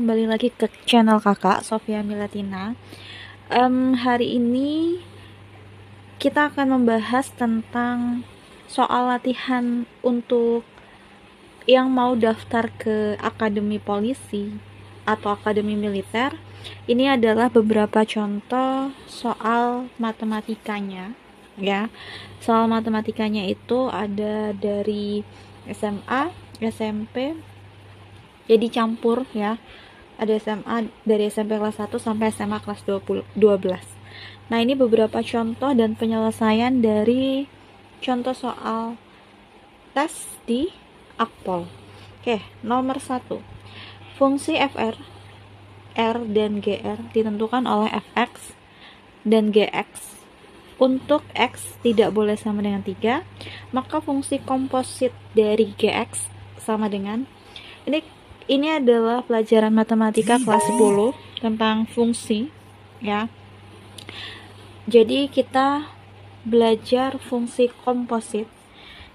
kembali lagi ke channel kakak Sofia Milatina. Hari ini kita akan membahas tentang soal latihan untuk yang mau daftar ke akademi polisi atau akademi militer. Ini adalah beberapa contoh soal matematikanya, ya. Soal matematikanya itu ada dari SMA, SMP, jadi campur ya. Ada SMA dari SMP kelas 1 sampai SMA kelas 12. Nah, ini beberapa contoh dan penyelesaian dari contoh soal tes di Akpol. Oke, nomor 1. Fungsi FR, R dan GR ditentukan oleh Fx dan Gx. Untuk X tidak boleh sama dengan 3, maka fungsi komposit dari Gx sama dengan ini adalah pelajaran matematika kelas 10 tentang fungsi, ya. Jadi kita belajar fungsi komposit.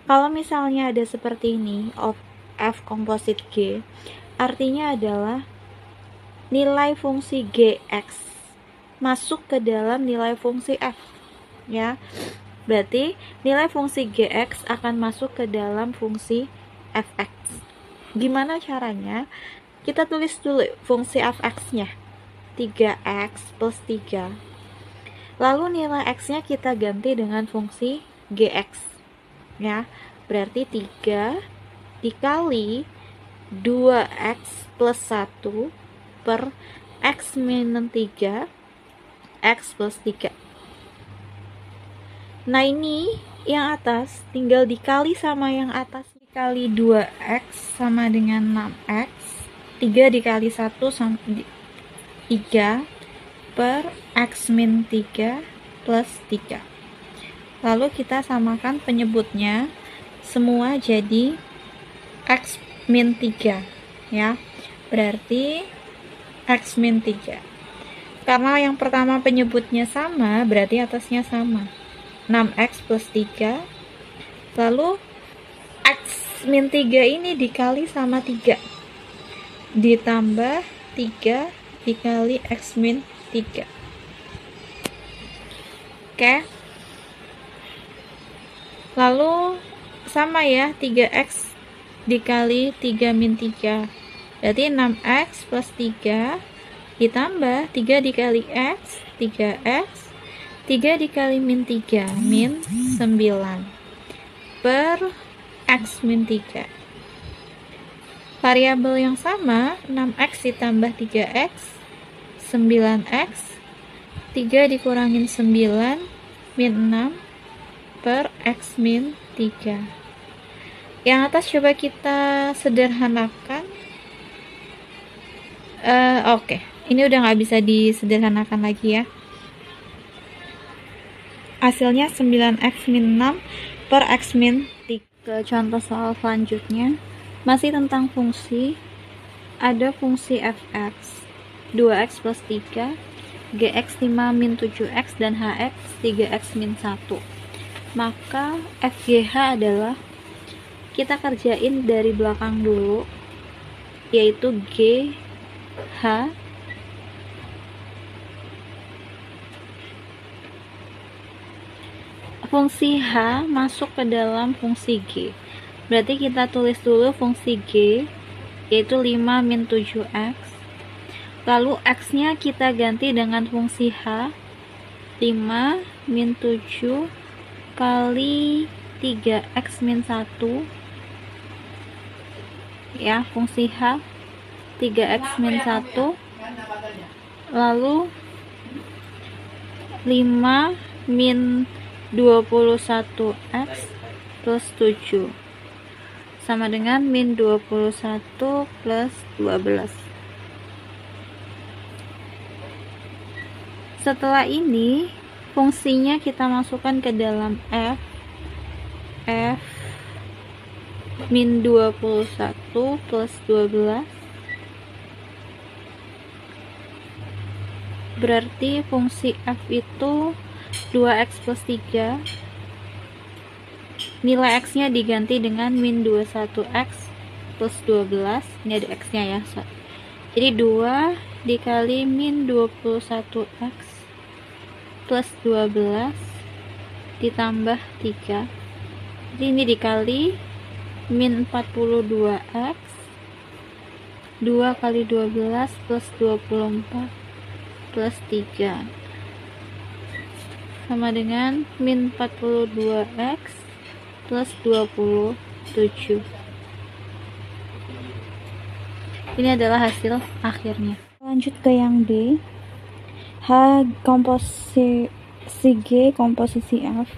Kalau misalnya ada seperti ini, of F komposit G, artinya adalah nilai fungsi Gx masuk ke dalam nilai fungsi F, ya. Berarti nilai fungsi Gx akan masuk ke dalam fungsi Fx. Gimana caranya? Kita tulis dulu fungsi Fx-nya, 3x plus 3. Lalu nilai x-nya kita ganti dengan fungsi Gx, ya. Berarti 3 dikali 2x plus 1 per x minus 3, x plus 3. Nah, ini yang atas tinggal dikali sama yang atas. Dikali 2x sama dengan 6x, 3 dikali 1 sama 3 per x min 3 plus 3. Lalu kita samakan penyebutnya, semua jadi x min 3, ya. Berarti x min 3. Karena yang pertama penyebutnya sama, berarti atasnya sama, 6x plus 3. Lalu x min 3 ini dikali sama 3, ditambah 3 dikali x min 3. Oke. Lalu sama ya, 3x dikali 3 min 3. Berarti 6x plus 3 ditambah 3 dikali x, 3x, 3 dikali min 3, min 9 per x min 3. Variabel yang sama, 6x ditambah 3x, 9x, 3 dikurangin 9, min 6 per x min 3. Yang atas coba kita sederhanakan. Oke. Ini udah nggak bisa disederhanakan lagi ya. Hasilnya 9x min 6 per x min 3. Ke contoh soal selanjutnya, masih tentang fungsi. Ada fungsi fx 2x plus 3, gx 5 min 7x, dan hx 3x min 1. Maka fgh adalah, kita kerjain dari belakang dulu, yaitu gh fungsi h masuk ke dalam fungsi g. Berarti kita tulis dulu fungsi g, yaitu 5 min 7x. Lalu x-nya kita ganti dengan fungsi h, 5 min 7 kali 3x min 1, ya, fungsi h 3x min 1. Lalu 5 min 21x plus 7 sama dengan min 21 plus 12. Setelah ini fungsinya kita masukkan ke dalam f min 21 plus 12, berarti fungsi f itu 2x plus 3, nilai x nya diganti dengan min 21x plus 12, ini ada x nya ya, Jadi 2 dikali min 21x plus 12 ditambah 3. Jadi ini dikali min 42x 2 kali 12 plus 24 plus 3 sama dengan min 42x plus 27. Ini adalah hasil akhirnya. Lanjut ke yang B. H komposisi G komposisi F.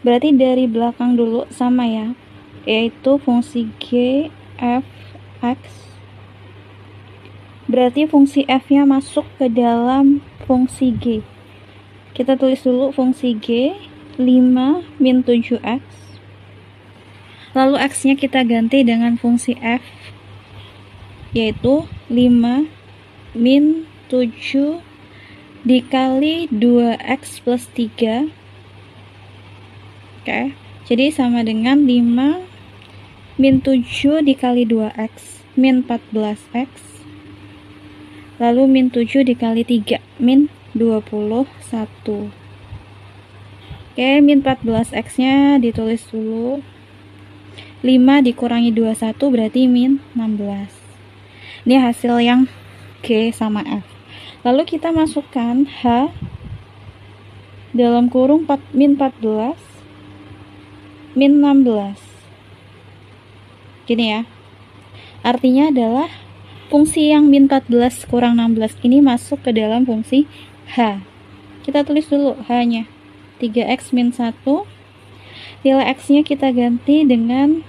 Berarti dari belakang dulu sama ya, yaitu fungsi G f x. Berarti fungsi f-nya masuk ke dalam fungsi G. Kita tulis dulu fungsi G 5 min 7x. Lalu x-nya kita ganti dengan fungsi f, yaitu 5 min 7 dikali 2x plus 3. Oke, jadi sama dengan 5 min 7 dikali 2x min 14x, lalu min 7 dikali 3 min 21. Oke, min 14x nya ditulis dulu, 5 dikurangi 21 berarti min 16. Ini hasil yang G sama F. Lalu kita masukkan H dalam kurung min 14 min 16. Gini ya. Artinya adalah fungsi yang min 14 kurang 16 ini masuk ke dalam fungsi H. Kita tulis dulu H-nya. 3x min 1. Nilai x-nya kita ganti dengan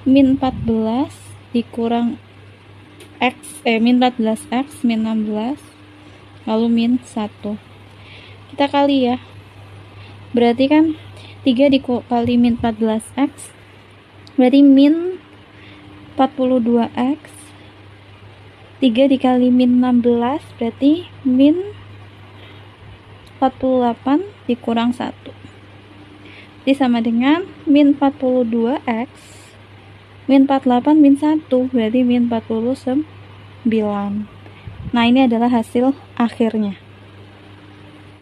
min 14 dikurang min 14x min 16 lalu min 1. Kita kali ya, berarti kan 3 dikali min 14x berarti min 42x, 3 dikali min 16 berarti min 48 dikurang 1, jadi sama dengan min 42x min 48 min 1 berarti min 49. Nah, ini adalah hasil akhirnya.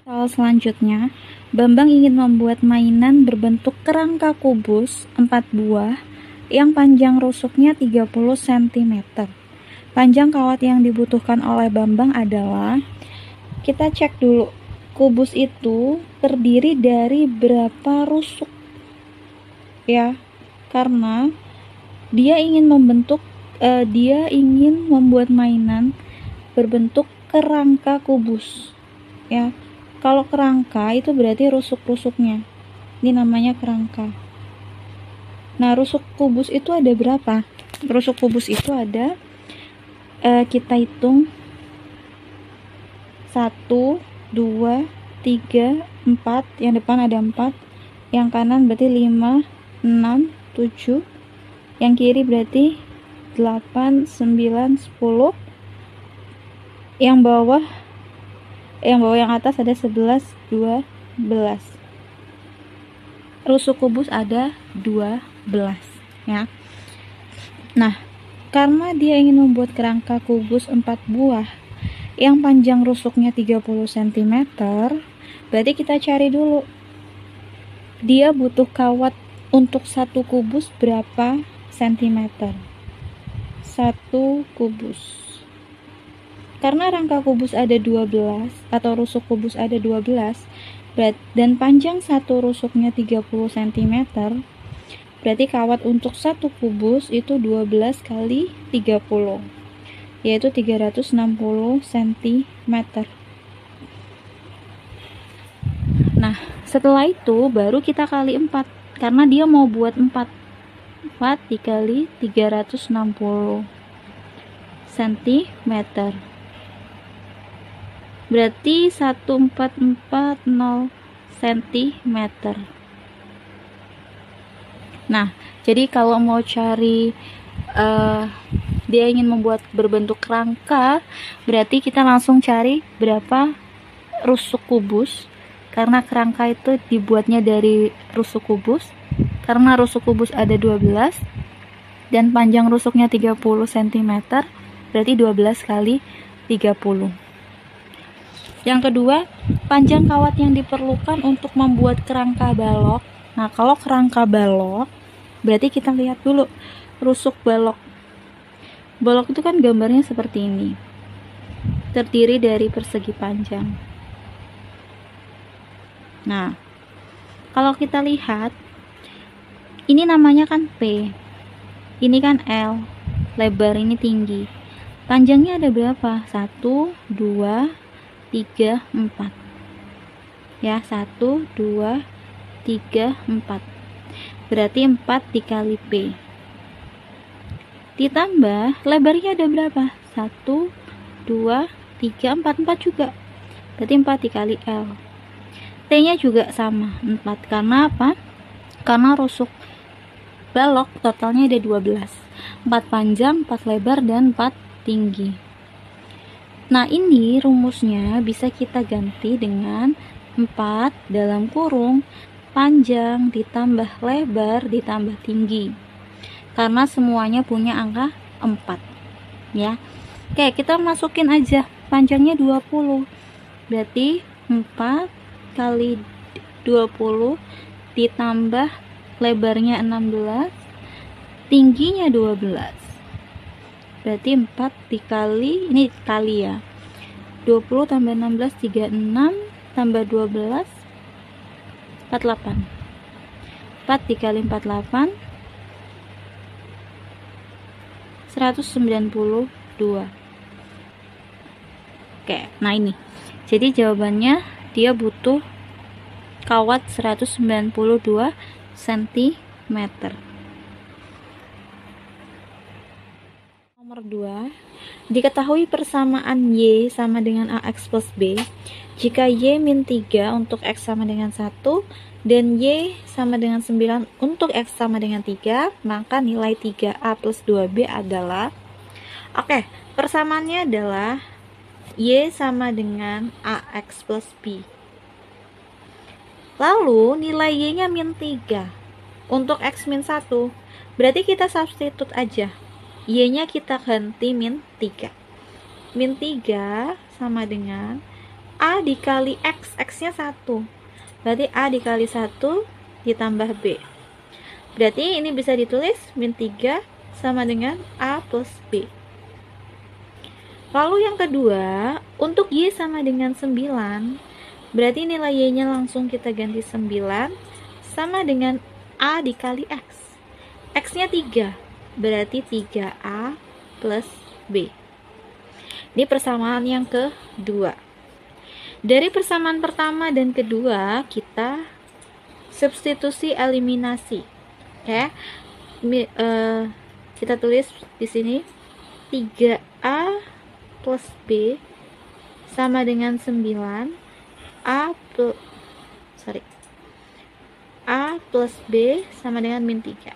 Soal selanjutnya, Bambang ingin membuat mainan berbentuk kerangka kubus 4 buah yang panjang rusuknya 30 cm. Panjang kawat yang dibutuhkan oleh Bambang adalah, kita cek dulu, kubus itu terdiri dari berapa rusuk ya, karena dia ingin membuat mainan berbentuk kerangka kubus ya. Kalau kerangka itu berarti rusuk-rusuknya, ini namanya kerangka. Nah, rusuk kubus itu ada berapa? Rusuk kubus itu ada, kita hitung 1, 2, 3, 4, yang depan ada 4, yang kanan berarti 5, 6, 7, yang kiri berarti 8, 9, 10, yang bawah yang atas ada 11, 12. Rusuk kubus ada 12 ya. Nah, karena dia ingin membuat kerangka kubus 4 buah yang panjang rusuknya 30 cm, berarti kita cari dulu dia butuh kawat untuk satu kubus berapa sentimeter. 1 kubus. Karena rangka kubus ada 12 atau rusuk kubus ada 12 dan panjang satu rusuknya 30 cm, berarti kawat untuk satu kubus itu 12 kali 30, yaitu 360 cm. Nah, setelah itu baru kita kali 4, karena dia mau buat 4 dikali 360 cm, berarti 1440 cm. Nah, jadi kalau mau cari dia ingin membuat berbentuk kerangka, berarti kita langsung cari berapa rusuk kubus, karena kerangka itu dibuatnya dari rusuk kubus. Karena rusuk kubus ada 12 dan panjang rusuknya 30 cm, berarti 12 kali 30. Yang kedua, panjang kawat yang diperlukan untuk membuat kerangka balok. Nah, kalau kerangka balok, berarti kita lihat dulu rusuk balok. Balok itu kan gambarnya seperti ini. Terdiri dari persegi panjang. Nah, kalau kita lihat, ini namanya kan P. Ini kan L. Lebar ini tinggi. Panjangnya ada berapa? 1, 2, 3, 4. Ya, 1, 2, 3, 4. Berarti 4 dikali P. Ditambah lebarnya ada berapa? 1, 2, 3, 4. 4 juga. Berarti 4 dikali L. T-nya juga sama, 4. Karena apa? Karena rusuk balok totalnya ada 12. 4 panjang, 4 lebar, dan 4 tinggi. Nah, ini rumusnya bisa kita ganti dengan 4 dalam kurung panjang ditambah lebar ditambah tinggi. Karena semuanya punya angka 4. Ya. Oke, kita masukin aja panjangnya 20. Berarti 4 kali 20 ditambah lebarnya 16, tingginya 12. Berarti 4 dikali, ini kali ya, 20 tambah 16, 36 tambah 12, 48. 4 dikali 48, 192. Oke, nah ini jadi jawabannya dia butuh kawat 192 cm. Nomor 2, diketahui persamaan Y sama dengan AX plus B jika Y min 3 untuk X sama dengan 1 dan Y sama dengan 9 untuk X sama dengan 3, maka nilai 3A plus 2B adalah, oke, persamaannya adalah Y sama dengan AX plus B. Lalu nilai Y-nya min 3 untuk X min 1, berarti kita substitute aja. Y-nya kita ganti min 3. Min 3 sama dengan A dikali X, X-nya 1. Berarti A dikali 1 ditambah B. Berarti ini bisa ditulis min 3 sama dengan A plus B. Lalu yang kedua, untuk Y sama dengan 9, berarti nilai Y-nya langsung kita ganti 9 sama dengan A dikali X. X-nya 3, berarti 3A plus B. Ini persamaan yang kedua. Dari persamaan pertama dan kedua, kita substitusi eliminasi. Oke. Kita tulis di sini 3A plus B sama dengan 9. A plus B sama dengan min 3.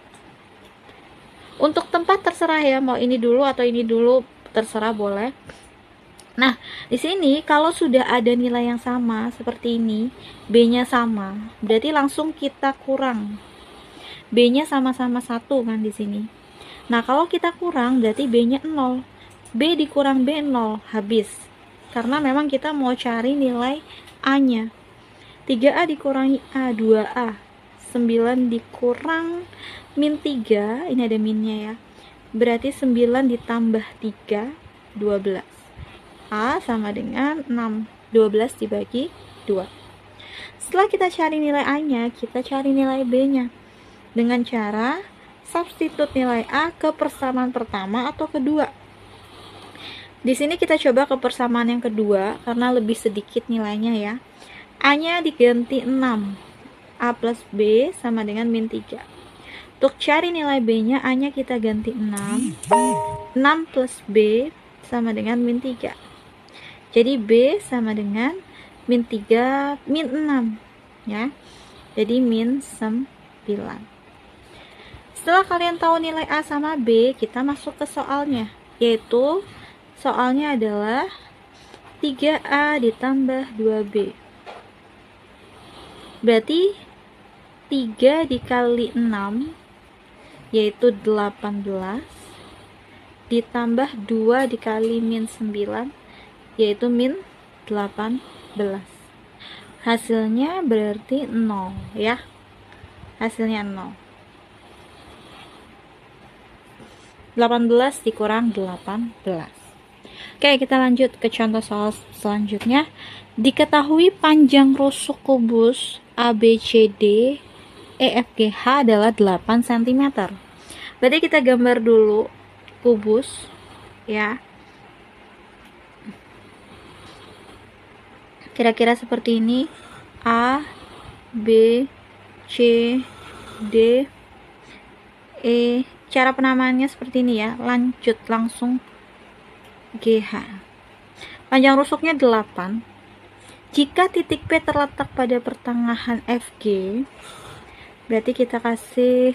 Untuk tempat terserah ya, mau ini dulu atau ini dulu, terserah, boleh. Nah, di sini kalau sudah ada nilai yang sama seperti ini, B-nya sama, berarti langsung kita kurang. B-nya sama-sama 1 kan di sini. Nah, kalau kita kurang berarti B-nya 0. B dikurang B 0, habis. Karena memang kita mau cari nilai A-nya. 3A dikurangi A, 2A. 9 dikurang min 3, ini ada minnya ya. Berarti 9 ditambah 3, 12. A sama dengan 6. 12 dibagi 2. Setelah kita cari nilai A-nya, kita cari nilai B-nya. Dengan cara substitute nilai A ke persamaan pertama atau kedua. Di sini kita coba ke persamaan yang kedua karena lebih sedikit nilainya ya. A-nya diganti 6. A plus B sama dengan min 3. Untuk cari nilai B-nya, A-nya kita ganti 6. 6 plus B sama dengan min 3. Jadi B sama dengan min 3, min 6 ya. Jadi min 9. Setelah kalian tahu nilai A sama B, kita masuk ke soalnya, yaitu soalnya adalah 3A ditambah 2B. Berarti 3 dikali 6 yaitu 18 ditambah 2 dikali min 9, yaitu min 18. Hasilnya berarti 0 ya. Hasilnya 0. 18 dikurang 18. Oke, kita lanjut ke contoh soal selanjutnya. Diketahui panjang rusuk kubus ABCD EFGH adalah 8 cm. Berarti kita gambar dulu kubus ya. Kira-kira seperti ini. A, B, C, D, E. Cara penamaannya seperti ini ya. Lanjut langsung GH. Panjang rusuknya 8. Jika titik P terletak pada pertengahan FG, berarti kita kasih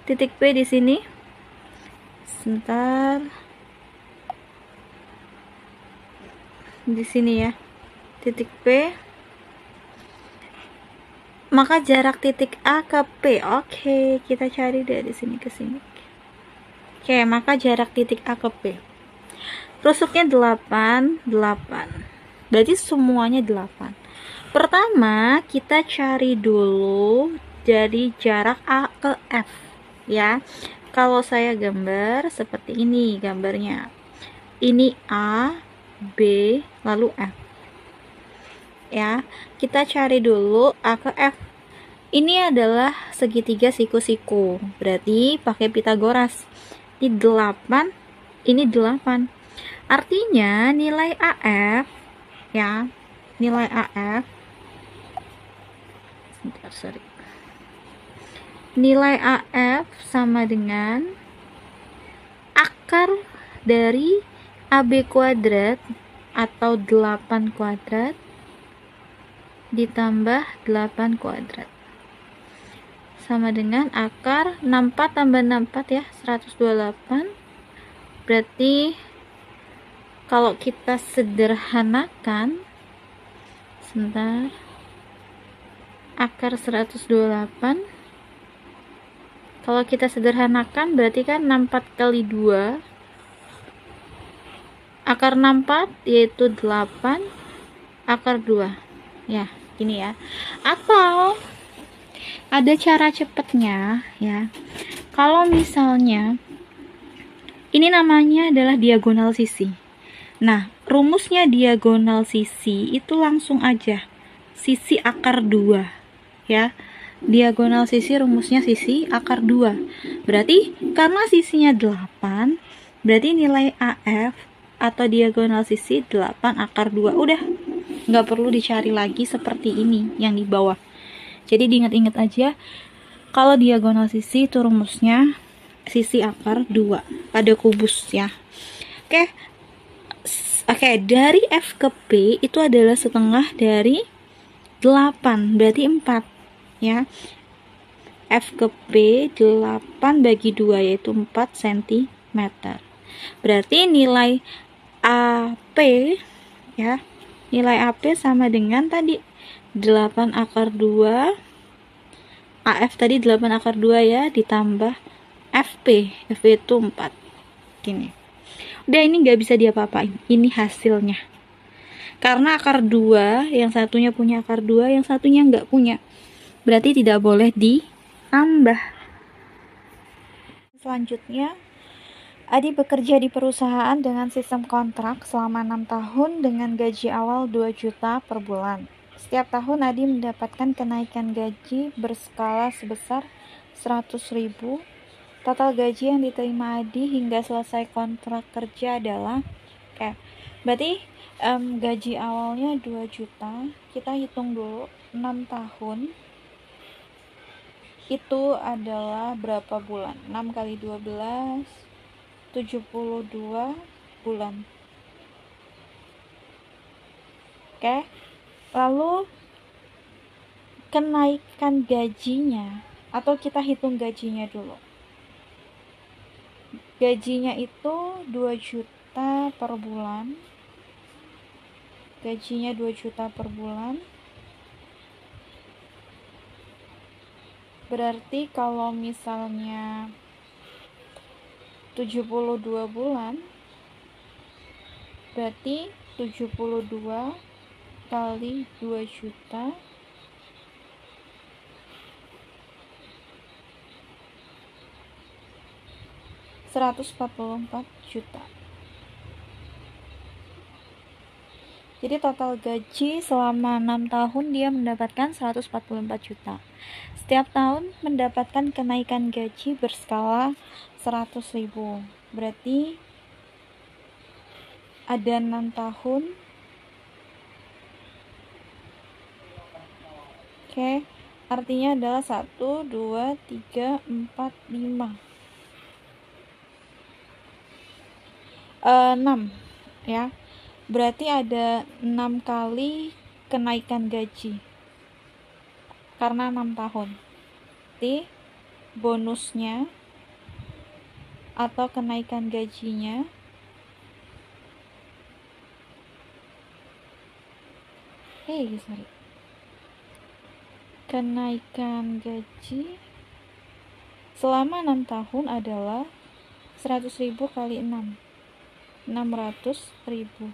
titik P di sini. Sebentar. Di sini ya. Titik P. Maka jarak titik A ke P. Oke, kita cari dari sini ke sini. Oke, maka jarak titik A ke P. Rusuknya 8, 8. Berarti semuanya 8. Pertama, kita cari dulu dari jarak A ke F ya. Kalau saya gambar seperti ini gambarnya. Ini A, B, lalu F. Ya, kita cari dulu A ke F. Ini adalah segitiga siku-siku. Berarti pakai Pitagoras. Ini 8, ini 8. Artinya nilai AF ya, nilai AF nilai AF sama dengan akar dari AB kuadrat atau 8 kuadrat ditambah 8 kuadrat sama dengan akar 64 tambah 64 ya, 128. Berarti kalau kita sederhanakan, sebentar, akar 128, kalau kita sederhanakan berarti kan 64 kali 2, akar 64 yaitu 8, akar 2 ya, gini ya. Atau ada cara cepatnya ya, kalau misalnya ini namanya adalah diagonal sisi. Nah, rumusnya diagonal sisi itu langsung aja sisi akar 2 ya. Diagonal sisi rumusnya sisi akar 2. Berarti karena sisinya 8, berarti nilai AF atau diagonal sisi 8 akar 2. Udah, nggak perlu dicari lagi seperti ini yang di bawah. Jadi diingat-ingat aja, kalau diagonal sisi itu rumusnya sisi akar 2 pada kubus ya. Oke, dari F ke P itu adalah setengah dari 8, berarti 4 ya. F ke P 8 bagi 2 yaitu 4 cm. Berarti nilai AP ya, nilai AP sama dengan tadi 8 akar 2, AF tadi 8 akar 2 ya, ditambah FP itu 4. Gini. Udah, ini nggak bisa diapa-apain. Ini hasilnya. Karena akar 2, yang satunya punya akar 2, yang satunya nggak punya. Berarti tidak boleh ditambah. Selanjutnya, Adi bekerja di perusahaan dengan sistem kontrak selama 6 tahun dengan gaji awal 2 juta per bulan. Setiap tahun Adi mendapatkan kenaikan gaji berskala sebesar 100.000. Total gaji yang diterima Adi hingga selesai kontrak kerja adalah berarti gaji awalnya 2 juta. Kita hitung dulu 6 tahun itu adalah berapa bulan? 6 kali 12 72 bulan. Lalu kenaikan gajinya, atau kita hitung gajinya dulu. Gajinya itu 2 juta per bulan. Gajinya 2 juta per bulan. Berarti kalau misalnya 72 bulan, berarti 72 kali 2 juta ,144 juta. Jadi total gaji selama 6 tahun dia mendapatkan 144 juta. Setiap tahun mendapatkan kenaikan gaji berskala 100.000. Berarti ada 6 tahun. Oke, artinya adalah 1, 2, 3, 4, 5. 6 ya. Berarti ada 6 kali kenaikan gaji karena 6 tahun. Jadi bonusnya atau kenaikan gajinya kenaikan gaji selama 6 tahun adalah 100.000 kali 6, 600.000.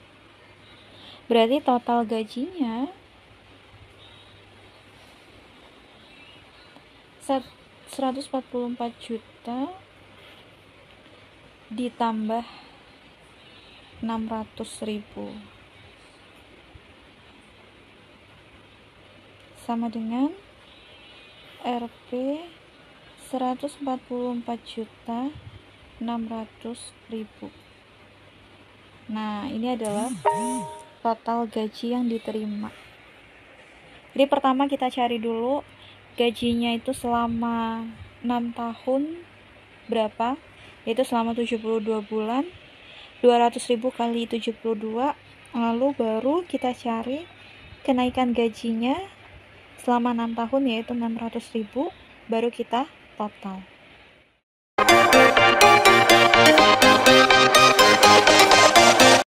Berarti total gajinya 144 juta ditambah 600.000 sama dengan Rp 144 juta 600.000. Nah, ini adalah total gaji yang diterima. Jadi pertama kita cari dulu gajinya itu selama 6 tahun berapa, yaitu selama 72 bulan, 200.000 kali 72, lalu baru kita cari kenaikan gajinya selama 6 tahun yaitu 600.000, baru kita total.